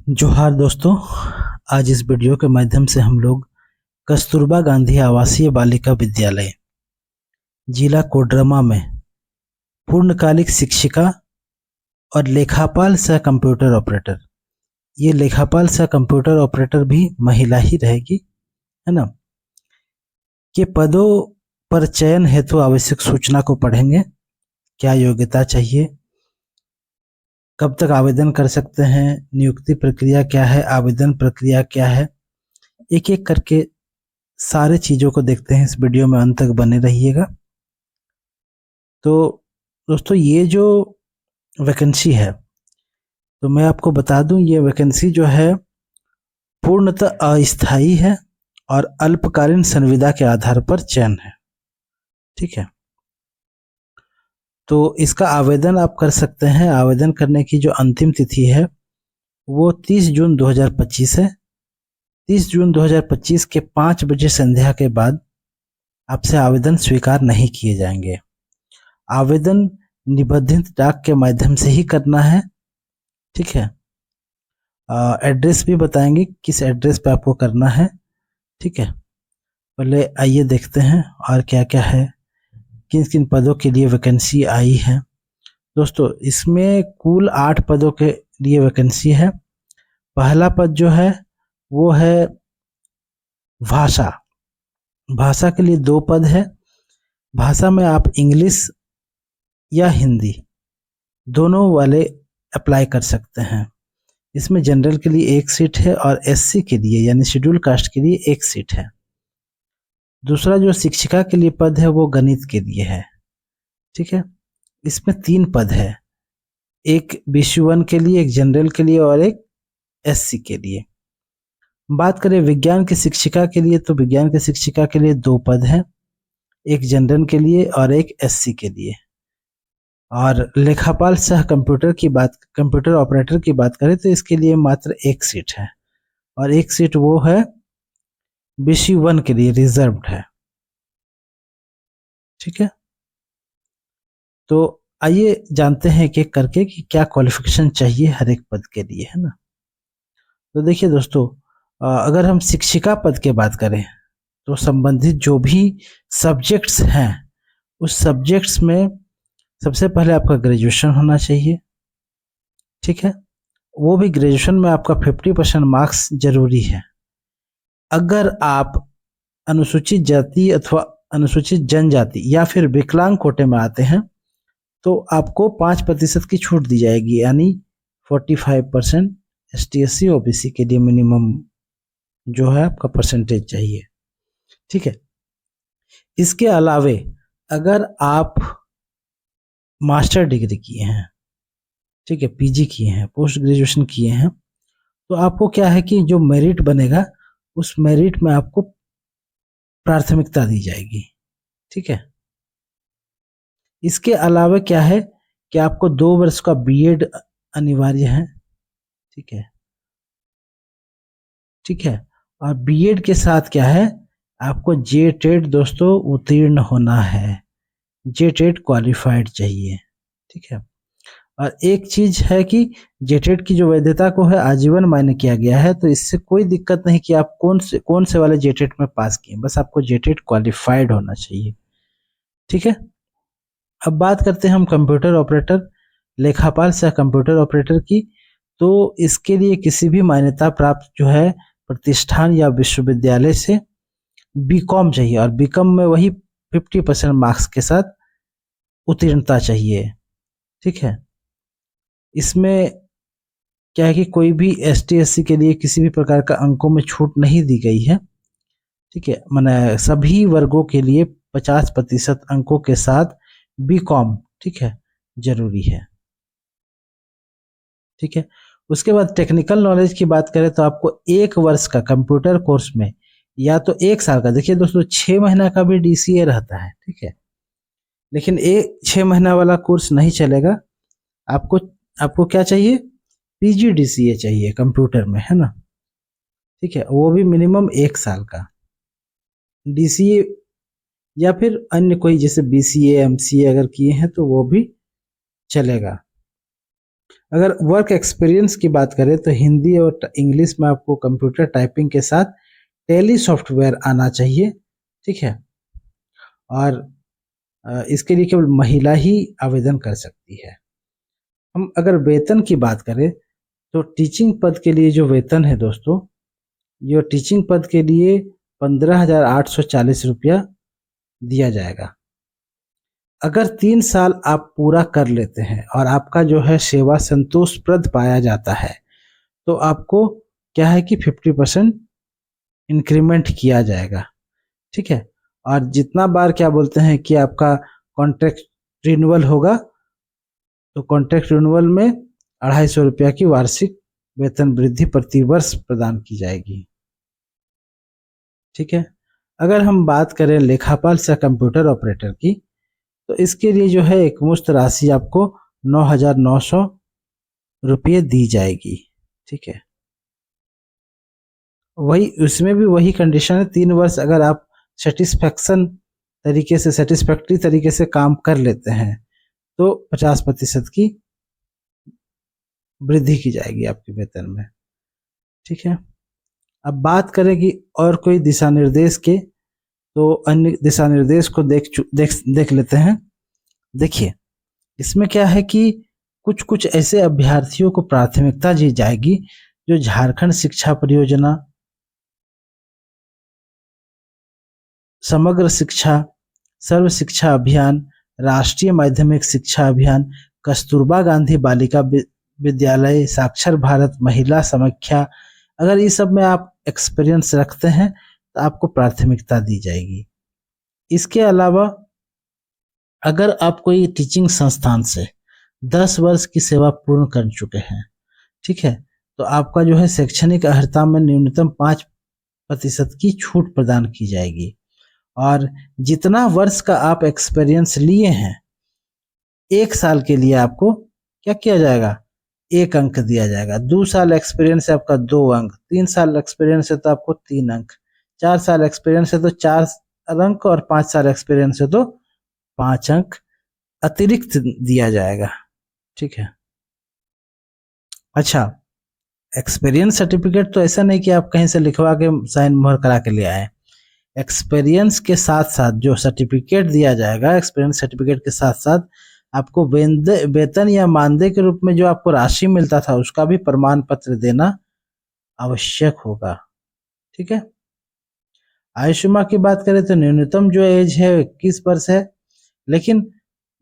जोहार दोस्तों। आज इस वीडियो के माध्यम से हम लोग कस्तूरबा गांधी आवासीय बालिका विद्यालय जिला कोडरमा में पूर्णकालिक शिक्षिका और लेखापाल सह कंप्यूटर ऑपरेटर, ये लेखापाल सह कंप्यूटर ऑपरेटर भी महिला ही रहेगी, है ना, के पदों पर चयन हेतु आवश्यक सूचना को पढ़ेंगे। क्या योग्यता चाहिए, कब तक आवेदन कर सकते हैं, नियुक्ति प्रक्रिया क्या है, आवेदन प्रक्रिया क्या है, एक एक करके सारे चीज़ों को देखते हैं। इस वीडियो में अंत तक बने रहिएगा। तो दोस्तों, ये जो वैकेंसी है, तो मैं आपको बता दूं, ये वैकेंसी जो है पूर्णतः अस्थायी है और अल्पकालीन संविदा के आधार पर चयन है। ठीक है, तो इसका आवेदन आप कर सकते हैं। आवेदन करने की जो अंतिम तिथि है वो 30 जून 2025 है। 30 जून 2025 के 5 बजे संध्या के बाद आपसे आवेदन स्वीकार नहीं किए जाएंगे। आवेदन निबंधित डाक के माध्यम से ही करना है। ठीक है, एड्रेस भी बताएंगे किस एड्रेस पे आपको करना है। ठीक है, पहले आइए देखते हैं और क्या क्या है, किन किन पदों के लिए वैकेंसी आई है। दोस्तों, इसमें कुल 8 पदों के लिए वैकेंसी है। पहला पद जो है वो है भाषा। भाषा के लिए 2 पद है। भाषा में आप इंग्लिश या हिंदी दोनों वाले अप्लाई कर सकते हैं। इसमें जनरल के लिए 1 सीट है और एससी के लिए यानी शेड्यूल कास्ट के लिए 1 सीट है। दूसरा जो शिक्षिका के लिए पद है वो गणित के लिए है। ठीक है, इसमें 3 पद है, एक BC1 के लिए, एक जनरल के लिए और एक एससी के लिए। बात करें विज्ञान की शिक्षिका के लिए, तो विज्ञान की शिक्षिका के लिए 2 पद हैं, एक जनरल के लिए और एक एससी के लिए। और लेखापाल सह कंप्यूटर ऑपरेटर की बात करें तो इसके लिए मात्र 1 सीट है और 1 सीट वो है BC1 के लिए रिजर्व्ड है। ठीक है, तो आइए जानते हैं एक एक करके कि क्या क्वालिफिकेशन चाहिए हर एक पद के लिए, है ना। तो देखिए दोस्तों, अगर हम शिक्षिका पद की बात करें तो संबंधित जो भी सब्जेक्ट्स हैं उस सब्जेक्ट्स में सबसे पहले आपका ग्रेजुएशन होना चाहिए। ठीक है, वो भी ग्रेजुएशन में आपका 50% मार्क्स जरूरी है। अगर आप अनुसूचित जाति अथवा अनुसूचित जनजाति या फिर विकलांग कोटे में आते हैं तो आपको 5% की छूट दी जाएगी, यानी 45% ST/SC OBC के लिए मिनिमम जो है आपका परसेंटेज चाहिए। ठीक है, इसके अलावे अगर आप मास्टर डिग्री किए हैं, ठीक है, PG किए हैं, पोस्ट ग्रेजुएशन किए हैं, तो आपको क्या है कि जो मेरिट बनेगा उस मेरिट में आपको प्राथमिकता दी जाएगी। ठीक है, इसके अलावा क्या है कि आपको 2 वर्ष का BEd अनिवार्य है। ठीक है, ठीक है, और BEd के साथ क्या है, आपको JTET दोस्तों उत्तीर्ण होना है, JTET क्वालिफाइड चाहिए। ठीक है, और एक चीज है कि JTET की जो वैधता को है आजीवन मान्य किया गया है, तो इससे कोई दिक्कत नहीं कि आप कौन से वाले JTET में पास किए, बस आपको JTET क्वालिफाइड होना चाहिए। ठीक है, अब बात करते हैं हम कंप्यूटर ऑपरेटर, लेखापाल सह कंप्यूटर ऑपरेटर की। तो इसके लिए किसी भी मान्यता प्राप्त जो है प्रतिष्ठान या विश्वविद्यालय से BCom चाहिए और BCom में वही 50% मार्क्स के साथ उत्तीर्णता चाहिए। ठीक है, इसमें क्या है कि कोई भी ST/SC के लिए किसी भी प्रकार का अंकों में छूट नहीं दी गई है। ठीक है, माने सभी वर्गों के लिए 50% अंकों के साथ BCom, ठीक है, जरूरी है। ठीक है, उसके बाद टेक्निकल नॉलेज की बात करें तो आपको 1 वर्ष का कंप्यूटर कोर्स में या तो 1 साल का, देखिए दोस्तों 6 महीना का भी DCA रहता है। ठीक है, लेकिन 6 महीना वाला कोर्स नहीं चलेगा। आपको आपको क्या चाहिए, PGDCA चाहिए कंप्यूटर में, है ना। ठीक है, वो भी मिनिमम 1 साल का DCA या फिर अन्य कोई जैसे BCA MCA अगर किए हैं तो वो भी चलेगा। अगर वर्क एक्सपीरियंस की बात करें तो हिंदी और इंग्लिश में आपको कंप्यूटर टाइपिंग के साथ टेली सॉफ्टवेयर आना चाहिए, ठीक है। और इसके लिए केवल महिला ही आवेदन कर सकती है। हम अगर वेतन की बात करें तो टीचिंग पद के लिए जो वेतन है दोस्तों, ये टीचिंग पद के लिए 15,840 रुपया दिया जाएगा। अगर 3 साल आप पूरा कर लेते हैं और आपका जो है सेवा संतोषप्रद पाया जाता है तो आपको क्या है कि 50% इंक्रीमेंट किया जाएगा, ठीक है। और जितना बार क्या बोलते हैं कि आपका कॉन्ट्रैक्ट रिन्यूअल होगा तो कॉन्ट्रैक्ट रिन्यूअल में 250 रुपया की वार्षिक वेतन वृद्धि प्रति वर्ष प्रदान की जाएगी, ठीक है। अगर हम बात करें लेखापाल से कंप्यूटर ऑपरेटर की तो इसके लिए जो है एक मुश्त राशि आपको 9,900 रुपये दी जाएगी, ठीक है। वही उसमें भी वही कंडीशन है, 3 वर्ष अगर आप सेटिस्फैक्टरी तरीके से काम कर लेते हैं तो 50% की वृद्धि की जाएगी आपके वेतन में, ठीक है। अब बात करें कि और कोई दिशा निर्देश के, तो अन्य दिशा निर्देश को देख लेते हैं। देखिए इसमें क्या है कि कुछ कुछ ऐसे अभ्यर्थियों को प्राथमिकता दी जाएगी जो झारखंड शिक्षा परियोजना, समग्र शिक्षा, सर्व शिक्षा अभियान, राष्ट्रीय माध्यमिक शिक्षा अभियान, कस्तूरबा गांधी बालिका विद्यालय, साक्षर भारत, महिला समीक्षा, अगर ये सब में आप एक्सपीरियंस रखते हैं तो आपको प्राथमिकता दी जाएगी। इसके अलावा अगर आप कोई टीचिंग संस्थान से 10 वर्ष की सेवा पूर्ण कर चुके हैं, ठीक है, तो आपका जो है शैक्षणिक अर्हता में न्यूनतम 5% की छूट प्रदान की जाएगी। और जितना वर्ष का आप एक्सपीरियंस लिए हैं 1 साल के लिए आपको क्या किया जाएगा, 1 अंक दिया जाएगा। 2 साल एक्सपीरियंस है आपका 2 अंक, 3 साल एक्सपीरियंस है तो आपको 3 अंक, 4 साल एक्सपीरियंस है तो 4 अंक और 5 साल एक्सपीरियंस है तो 5 अंक अतिरिक्त दिया जाएगा, ठीक है। अच्छा, एक्सपीरियंस सर्टिफिकेट तो ऐसा नहीं कि आप कहीं से लिखवा के साइन मोहर करा के ले आए। एक्सपीरियंस के साथ साथ जो सर्टिफिकेट दिया जाएगा, एक्सपीरियंस सर्टिफिकेट के साथ साथ आपको वेतन या मानदेय के रूप में जो आपको राशि मिलता था उसका भी प्रमाण पत्र देना आवश्यक होगा, ठीक है। आयु सीमा की बात करें तो न्यूनतम जो एज है 21 वर्ष है, लेकिन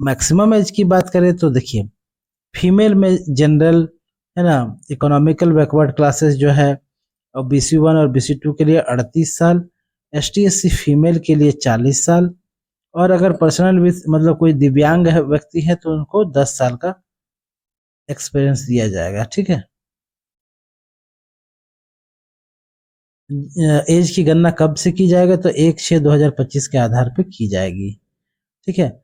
मैक्सिमम एज की बात करें तो देखिए फीमेल में जनरल है ना, इकोनॉमिकल बैकवर्ड क्लासेस जो है और BC1 और BC2 के लिए 38 साल, ST/SC फीमेल के लिए 40 साल, और अगर पर्सनल विथ मतलब कोई दिव्यांग व्यक्ति है तो उनको 10 साल का एक्सपीरियंस दिया जाएगा, ठीक है। एज की गणना कब से की जाएगा तो 1/6/2025 के आधार पर की जाएगी, ठीक है।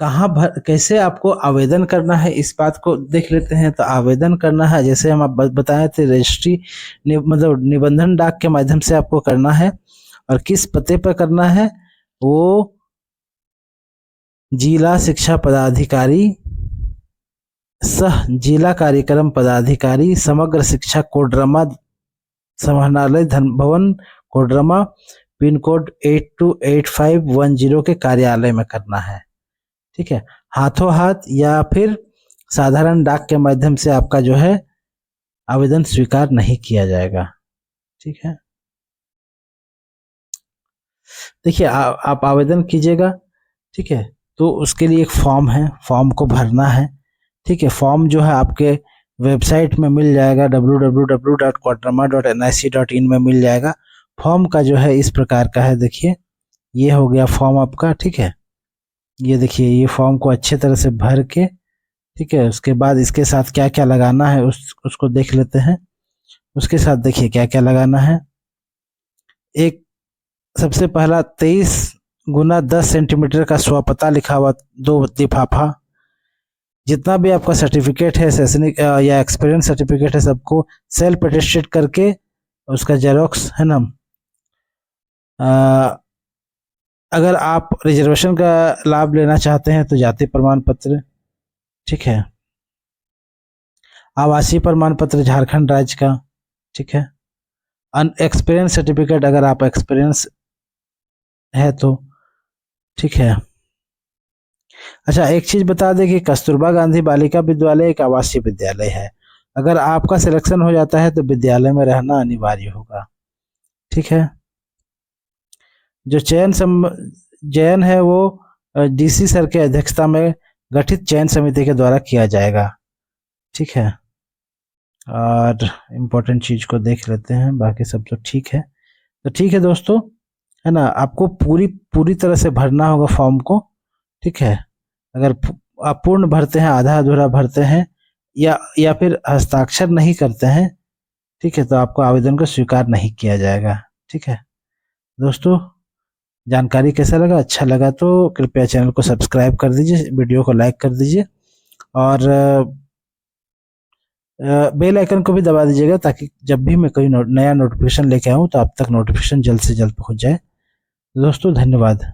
कैसे आपको आवेदन करना है इस बात को देख लेते हैं। तो आवेदन करना है जैसे हम आप बताए थे रजिस्ट्री मतलब निबंधन डाक के माध्यम से आपको करना है, और किस पते पर करना है, वो जिला शिक्षा पदाधिकारी सह जिला कार्यक्रम पदाधिकारी समग्र शिक्षा कोडरमा समाहरणालय धन भवन कोडरमा पिन कोड 828510 के कार्यालय में करना है, ठीक है। हाथों हाथ या फिर साधारण डाक के माध्यम से आपका जो है आवेदन स्वीकार नहीं किया जाएगा, ठीक है। देखिए आप आवेदन कीजिएगा, ठीक है। तो उसके लिए एक फॉर्म है, फॉर्म को भरना है, ठीक है। फॉर्म जो है आपके वेबसाइट में मिल जाएगा www.kodrama.nic.in में मिल जाएगा। फॉर्म का जो है इस प्रकार का है, देखिए ये हो गया फॉर्म आपका, ठीक है। ये देखिए ये फॉर्म को अच्छे तरह से भर के, ठीक है, उसके बाद इसके साथ क्या क्या लगाना है उसको देख लेते हैं। उसके साथ देखिए क्या क्या लगाना है। एक सबसे पहला 23 गुना 10 सेंटीमीटर का स्वपता लिखा हुआ 2 लिफाफा, जितना भी आपका सर्टिफिकेट है शैक्षणिक या एक्सपीरियंस सर्टिफिकेट है सबको सेल्फ अटेस्टेड करके उसका जेरोक्स है ना। अगर आप रिजर्वेशन का लाभ लेना चाहते हैं तो जाति प्रमाण पत्र, ठीक है। आवासीय प्रमाण पत्र झारखंड राज्य का, ठीक है। एक्सपीरियंस सर्टिफिकेट अगर आप एक्सपीरियंस है तो, ठीक है। अच्छा, एक चीज बता दें कि कस्तूरबा गांधी बालिका विद्यालय एक आवासीय विद्यालय है। अगर आपका सिलेक्शन हो जाता है तो विद्यालय में रहना अनिवार्य होगा, ठीक है। जो चयन है वो डीसी सर के अध्यक्षता में गठित चयन समिति के द्वारा किया जाएगा, ठीक है। और इम्पोर्टेंट चीज को देख लेते हैं, बाकी सब तो ठीक है। तो ठीक है दोस्तों, है ना, आपको पूरी तरह से भरना होगा फॉर्म को, ठीक है। अगर आप पूर्ण भरते हैं, आधा अधूरा भरते हैं या फिर हस्ताक्षर नहीं करते हैं, ठीक है, तो आपको आवेदन को स्वीकार नहीं किया जाएगा, ठीक है। दोस्तों, जानकारी कैसा लगा? अच्छा लगा तो कृपया चैनल को सब्सक्राइब कर दीजिए, वीडियो को लाइक कर दीजिए और बेल आइकन को भी दबा दीजिएगा, ताकि जब भी मैं कोई नया नोटिफिकेशन लेके आऊँ तो आप तक नोटिफिकेशन जल्द से जल्द पहुँच जाए। दोस्तों धन्यवाद।